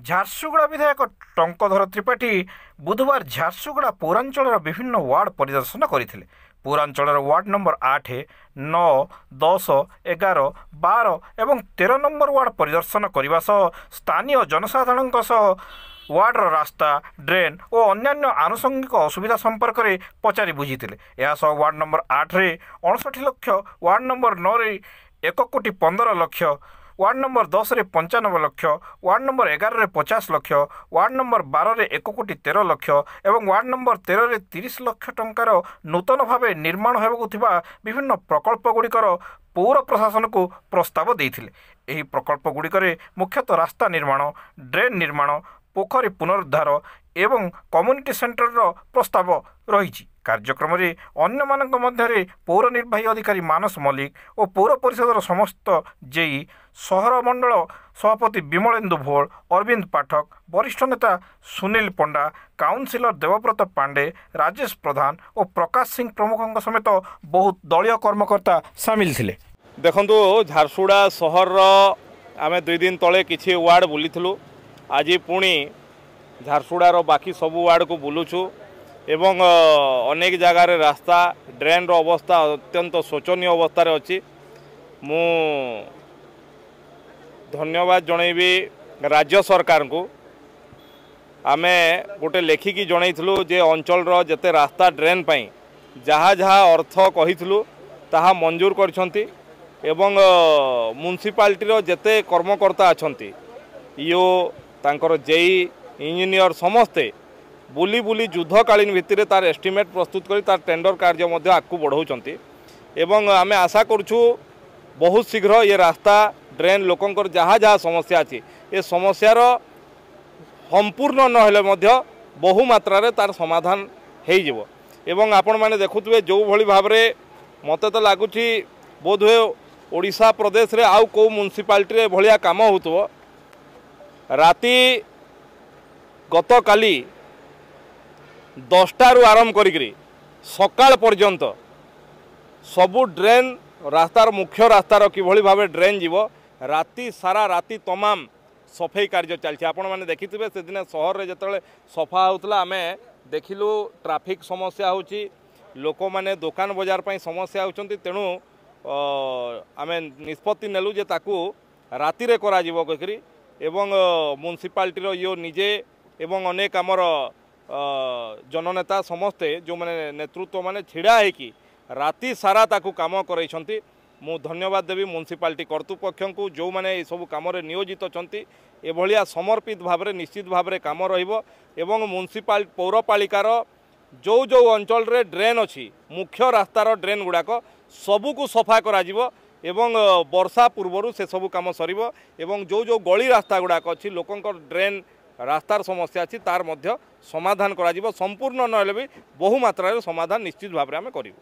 ଝାରସୁଗୁଡ଼ା ବିଧାୟକ ଟଙ୍କଧର ତ୍ରିପାଠୀ ବୁଧବାର ଝାରସୁଗୁଡ଼ା ପୌରାଞ୍ଚଳର ବିଭିନ୍ନ ୱାର୍ଡ ପରିଦର୍ଶନ କରିଥିଲେ। ପୌରାଞ୍ଚଳର ୱାର୍ଡ ନମ୍ବର 8, 9, 10, 11, 12 ଏବଂ 13 ନମ୍ବର ୱାର୍ଡ ପରିଦର୍ଶନ କରିବା ସହ ସ୍ଥାନୀୟ ଜନସାଧାରଣଙ୍କ ସହ ୱାର୍ଡର ରାସ୍ତା, ଡ୍ରେନ୍ ଓ ଅନ୍ୟାନ୍ୟ ଆନୁଷଙ୍ଗିକ ଅସୁବିଧା ସମ୍ପର୍କରେ ପଚାରି ବୁଝିଥିଲେ। ଏହାସହ ୱାର୍ଡ ନମ୍ବର 8ରେ 59 ଲକ୍ଷ, ୱାର୍ଡ ନମ୍ବର 9ରେ 1,15,00,000, ୱାର୍ଡ ନମ୍ବର 10ରେ 95 ଲକ୍ଷ, ୱାର୍ଡ ନମ୍ବର 11ରେ 50 ଲକ୍ଷ, ୱାର୍ଡ ନମ୍ବର 12ରେ 1,13,00,000 ଏବଂ ୱାର୍ଡ ନମ୍ବର 13ରେ 30 ଲକ୍ଷ ଟଙ୍କାର ନୂତନ ଭାବେ ନିର୍ମାଣ ହେବାକୁ ଥିବା ବିଭିନ୍ନ ପ୍ରକଳ୍ପଗୁଡ଼ିକର ପୌର ପ୍ରଶାସନକୁ ପ୍ରସ୍ତାବ ଦେଇଥିଲେ। ଏହି ପ୍ରକଳ୍ପଗୁଡ଼ିକରେ ମୁଖ୍ୟତଃ ରାସ୍ତା ନିର୍ମାଣ, ଡ୍ରେନ୍ ନିର୍ମାଣ, ପୋଖରୀ ପୁନରୁଦ୍ଧାର ଏବଂ କମ୍ୟୁନିଟି ସେଣ୍ଟରର ପ୍ରସ୍ତାବ ରହିଛି। କାର୍ଯ୍ୟକ୍ରମରେ ଅନ୍ୟମାନଙ୍କ ମଧ୍ୟରେ ପୌର ନିର୍ବାହୀ ଅଧିକାରୀ ମାନସ ମଲ୍ଲିକ ଓ ପୌର ପରିଷଦର ସମସ୍ତ ଜେଇ, ସହର ମଣ୍ଡଳ ସଭାପତି ବିମଳେନ୍ଦୁ ଭୋଳ, ଅରବିନ୍ଦ ପାଠକ, ବରିଷ୍ଠ ନେତା ସୁନୀଲ ପଣ୍ଡା, କାଉନସିଲର ଦେବବ୍ରତ ପାଣ୍ଡେ, ରାଜେଶ ପ୍ରଧାନ ଓ ପ୍ରକାଶ ସିଂ ପ୍ରମୁଖଙ୍କ ସମେତ ବହୁତ ଦଳୀୟ କର୍ମକର୍ତ୍ତା ସାମିଲ ଥିଲେ। ଦେଖନ୍ତୁ, ଝାରସୁଗୁଡ଼ା ସହରର ଆମେ 2 ଦିନ ତଳେ କିଛି ୱାର୍ଡ ବୁଲିଥିଲୁ। ଆଜି ପୁଣି ଝାରସୁଗୁଡ଼ାର ବାକି ସବୁ ୱାର୍ଡକୁ ବୁଲୁଛୁ ଏବଂ ଅନେକ ଜାଗାରେ ରାସ୍ତା, ଡ୍ରେନ୍ର ଅବସ୍ଥା ଅତ୍ୟନ୍ତ ଶୋଚନୀୟ ଅବସ୍ଥାରେ ଅଛି। ମୁଁ ଧନ୍ୟବାଦ ଜଣାଇବି ରାଜ୍ୟ ସରକାରଙ୍କୁ। ଆମେ ଗୋଟେ ଲେଖିକି ଜଣାଇଥିଲୁ ଯେ ଅଞ୍ଚଳର ଯେତେ ରାସ୍ତା, ଡ୍ରେନ୍ ପାଇଁ ଯାହା ଯାହା ଅର୍ଥ କହିଥିଲୁ ତାହା ମଞ୍ଜୁର କରିଛନ୍ତି ଏବଂ ମ୍ୟୁନିସିପାଲିଟିର ଯେତେ କର୍ମକର୍ତ୍ତା ଅଛନ୍ତି, ଇଓ, ତାଙ୍କର ଜେଇ, ଇଞ୍ଜିନିୟର ସମସ୍ତେ ବୁଲି ବୁଲି ଯୁଦ୍ଧକାଳୀନ ଭିତ୍ତିରେ ତାର ଏଷ୍ଟିମେଟ୍ ପ୍ରସ୍ତୁତ କରି ତାର ଟେଣ୍ଡର କାର୍ଯ୍ୟ ମଧ୍ୟ ଆଗକୁ ବଢ଼ାଉଛନ୍ତି ଏବଂ ଆମେ ଆଶା କରୁଛୁ ବହୁତ ଶୀଘ୍ର ଏ ରାସ୍ତା, ଡ୍ରେନ୍, ଲୋକଙ୍କର ଯାହା ଯାହା ସମସ୍ୟା ଅଛି ଏ ସମସ୍ୟାର ସମ୍ପୂର୍ଣ୍ଣ ନହେଲେ ମଧ୍ୟ ବହୁ ମାତ୍ରାରେ ତାର ସମାଧାନ ହୋଇଯିବ। ଏବଂ ଆପଣମାନେ ଦେଖୁଥିବେ ଯେଉଁଭଳି ଭାବରେ ମୋତେ ତ ଲାଗୁଛି ବୋଧହୁଏ ଓଡ଼ିଶା ପ୍ରଦେଶରେ ଆଉ କେଉଁ ମ୍ୟୁନିସିପାଲିଟିରେ ଏଭଳିଆ କାମ ହେଉଥିବ। ରାତି ଗତକାଲି 10ଟାରୁ ଆରମ୍ଭ କରିକି ସକାଳ ପର୍ଯ୍ୟନ୍ତ ସବୁ ଡ୍ରେନ୍, ରାସ୍ତାର ମୁଖ୍ୟ ରାସ୍ତାର କିଭଳି ଭାବେ ଡ୍ରେନ୍ ଯିବ, ରାତି ସାରା ରାତି ତମାମ ସଫେଇ କାର୍ଯ୍ୟ ଚାଲିଛି। ଆପଣମାନେ ଦେଖିଥିବେ ସେଦିନ ସହରରେ ଯେତେବେଳେ ସଫା ହେଉଥିଲା ଆମେ ଦେଖିଲୁ ଟ୍ରାଫିକ୍ ସମସ୍ୟା ହେଉଛି, ଲୋକମାନେ ଦୋକାନ ବଜାର ପାଇଁ ସମସ୍ୟା ହେଉଛନ୍ତି। ତେଣୁ ଆମେ ନିଷ୍ପତ୍ତି ନେଲୁ ଯେ ତାକୁ ରାତିରେ କରାଯିବ କହିକରି ଏବଂ ମ୍ୟୁନିସିପାଲିଟିର ଇଓ ନିଜେ ଏବଂ ଅନେକ ଆମର ଜନନେତା ସମସ୍ତେ ଯେଉଁମାନେ ନେତୃତ୍ୱ ମାନେ ଛିଡ଼ା ହେଇକି ରାତି ସାରା ତାକୁ କାମ କରାଇଛନ୍ତି। ମୁଁ ଧନ୍ୟବାଦ ଦେବି ମ୍ୟୁନିସିପାଲିଟି କର୍ତ୍ତୃପକ୍ଷଙ୍କୁ ଯେଉଁମାନେ ଏସବୁ କାମରେ ନିୟୋଜିତ ଅଛନ୍ତି। ଏଭଳିଆ ସମର୍ପିତ ଭାବରେ ନିଶ୍ଚିତ ଭାବରେ କାମ ରହିବ ଏବଂ ପୌରପାଳିକାର ଯେଉଁ ଅଞ୍ଚଳରେ ଡ୍ରେନ୍ ଅଛି, ମୁଖ୍ୟ ରାସ୍ତାର ଡ୍ରେନ୍ ଗୁଡ଼ାକ ସବୁକୁ ସଫା କରାଯିବ ଏବଂ ବର୍ଷା ପୂର୍ବରୁ ସେସବୁ କାମ ସରିବ ଏବଂ ଯେଉଁ ଗଳି ରାସ୍ତା ଗୁଡ଼ାକ ଅଛି, ଲୋକଙ୍କର ଡ୍ରେନ୍ ରାସ୍ତାର ସମସ୍ୟା ଅଛି, ତାର ମଧ୍ୟ ସମାଧାନ କରାଯିବ। ସମ୍ପୂର୍ଣ୍ଣ ନହେଲେ ବି ବହୁ ମାତ୍ରାରେ ସମାଧାନ ନିଶ୍ଚିତ ଭାବରେ ଆମେ କରିବୁ।